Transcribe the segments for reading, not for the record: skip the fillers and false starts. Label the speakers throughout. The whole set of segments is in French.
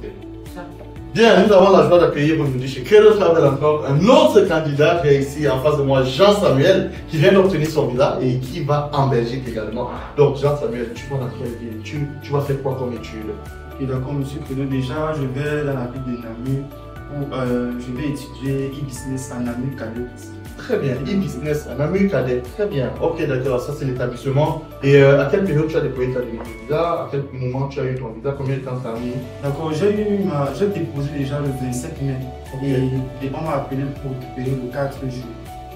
Speaker 1: Ok. Bien, nous avons la joie d'accueillir aujourd'hui chez Credo Travel encore un autre candidat qui est ici en face de moi, Jean-Samuel, qui vient d'obtenir son visa et qui va en Belgique également. Donc, Jean-Samuel, tu vas dans quelle ville? Tu vas faire quoi comme étude?
Speaker 2: Ok, d'accord, monsieur Credo. Déjà, je vais dans la ville de Namur où je vais étudier e-business à Namur Cadet.
Speaker 1: Très bien, e-business à Namur Cadet. Très bien. Ok, d'accord, ça c'est l'établissement. Et à quelle période tu as déployé ta demande de visa? À quel moment tu as eu ton visa? Combien de temps ça a mis?
Speaker 2: D'accord, j'ai déposé déjà le 27 mai et on m'a appelé pour récupérer le 4 juillet.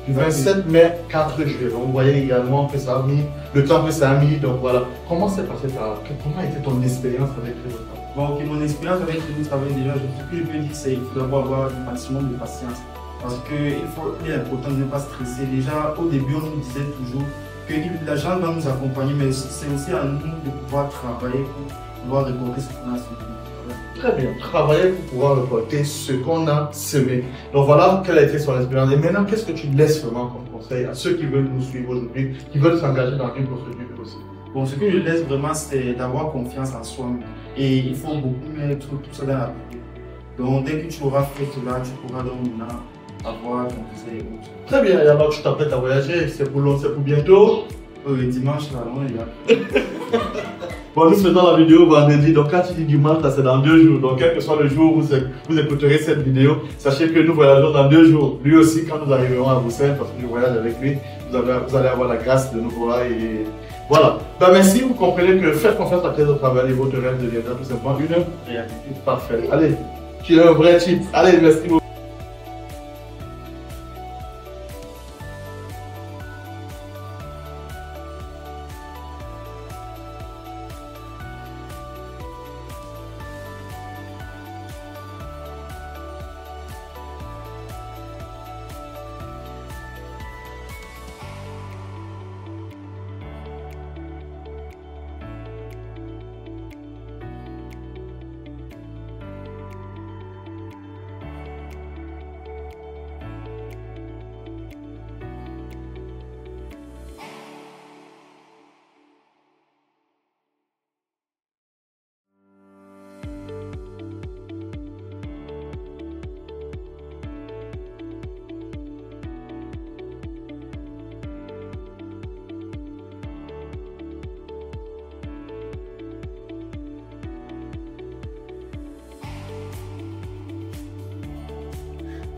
Speaker 1: Du 27 mai, 4 juillet. Donc, vous voyez également que ça a mis le temps que ça a mis. Donc voilà. Comment s'est passé comment a été ton expérience avec Credo Travel?
Speaker 2: Bon, ok, mon expérience avec Credo Travel, déjà, ce que je peux dire, c'est qu'il faut d'abord avoir un maximum de patience. Parce qu'il est important de ne pas stresser. Déjà, au début, on nous disait toujours que l'agent va nous accompagner, mais c'est aussi à nous de pouvoir travailler pour pouvoir récolter ce qu'on a semé.
Speaker 1: Très bien, travailler pour pouvoir récolter ce qu'on a semé. Donc voilà quelle a été son expérience. Et maintenant, qu'est-ce que tu laisses vraiment comme conseil à ceux qui veulent nous suivre aujourd'hui, qui veulent s'engager dans une procédure aussi?
Speaker 2: Bon, ce que je laisse vraiment, c'est d'avoir confiance en soi. Et il faut beaucoup mettre tout ça dans la vie. Donc, dès que tu auras fait cela, tu pourras donc maintenant avoir ton visa et autres.
Speaker 1: Très bien, et alors tu t'apprêtes à voyager, c'est pour bientôt?
Speaker 2: Le dimanche, là, non, il y a.
Speaker 1: Bon, nous faisons la vidéo vendredi, donc quand tu dis dimanche, c'est dans 2 jours. Donc, quel que soit le jour où vous écouterez cette vidéo, sachez que nous voyageons dans 2 jours. Lui aussi, quand nous arriverons à Bruxelles, parce que je voyage avec lui, vous allez avoir la grâce de nous voir et voilà. Ben, merci, vous comprenez que faire confiance à Credo Travel et votre rêve deviendra tout simplement une réalité. Parfait. Allez, tu es un vrai type. Allez, merci beaucoup.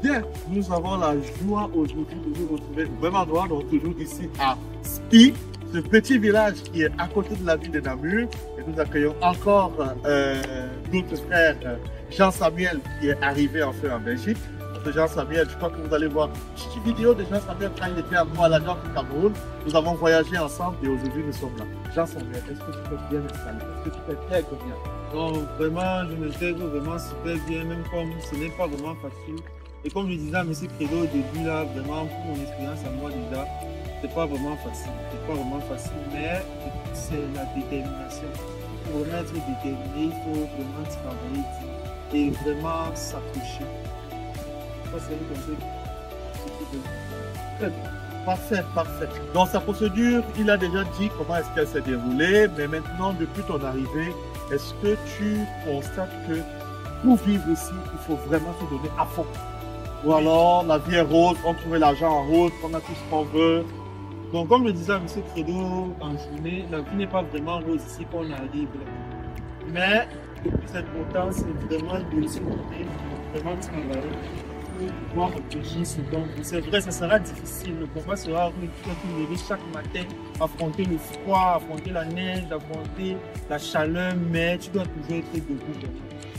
Speaker 1: Bien, nous avons la joie aujourd'hui de nous retrouver au même endroit, donc toujours ici à Spi, ce petit village qui est à côté de la ville de Namur. Et nous accueillons encore notre frère Jean-Samuel qui est arrivé en fait en Belgique. Jean-Samuel, je crois que vous allez voir une petite vidéo de Jean-Samuel quand il était à moi à l'agence du Cameroun. Nous avons voyagé ensemble et aujourd'hui nous sommes là. Jean-Samuel, est-ce que tu peux bien installer? Est-ce que tu peux très bien?
Speaker 3: Non, vraiment, je me intègre vraiment super bien, même comme ce n'est pas vraiment facile. Et comme je disais à M. Credo au début, là, vraiment, pour mon expérience à moi déjà, c'est pas vraiment facile. C'est pas vraiment facile, mais c'est la détermination. Il faut vraiment être déterminé, il faut vraiment travailler et vraiment s'accrocher. Ça, c'est un conseil.
Speaker 1: Très bien. Parfait, parfait. Dans sa procédure, il a déjà dit comment est-ce qu'elle s'est déroulée, mais maintenant, depuis ton arrivée, est-ce que tu constates que pour vivre ici, il faut vraiment se donner à fond? Ou alors, la vie est rose, on trouve l'argent en rose, on a tout ce qu'on veut.
Speaker 3: Donc, comme je disais à M. Credo en journée, la vie n'est pas vraiment rose ici qu'on arrive. Mais, le plus important, c'est vraiment de se donner, vraiment travailler pour pouvoir obtenir ce don. C'est vrai, ça sera difficile. Le combat sera rude. Tu dois te lever chaque matin, affronter le froid, affronter la neige, affronter la chaleur, mais tu dois toujours être debout.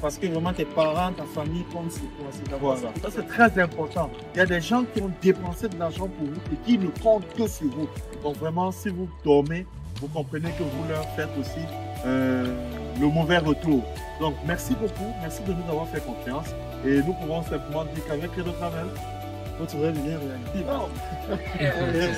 Speaker 3: Parce que vraiment tes parents, ta famille comptent sur toi. C'est d'abord ça.
Speaker 1: Ça, c'est très important. Il y a des gens qui ont dépensé de l'argent pour vous et qui ne comptent que sur vous. Donc vraiment, si vous dormez, vous comprenez que vous leur faites aussi le mauvais retour. Donc merci beaucoup, merci de nous avoir fait confiance. Et nous pouvons simplement dire qu'avec Credo Travel, votre rêve devient réalité.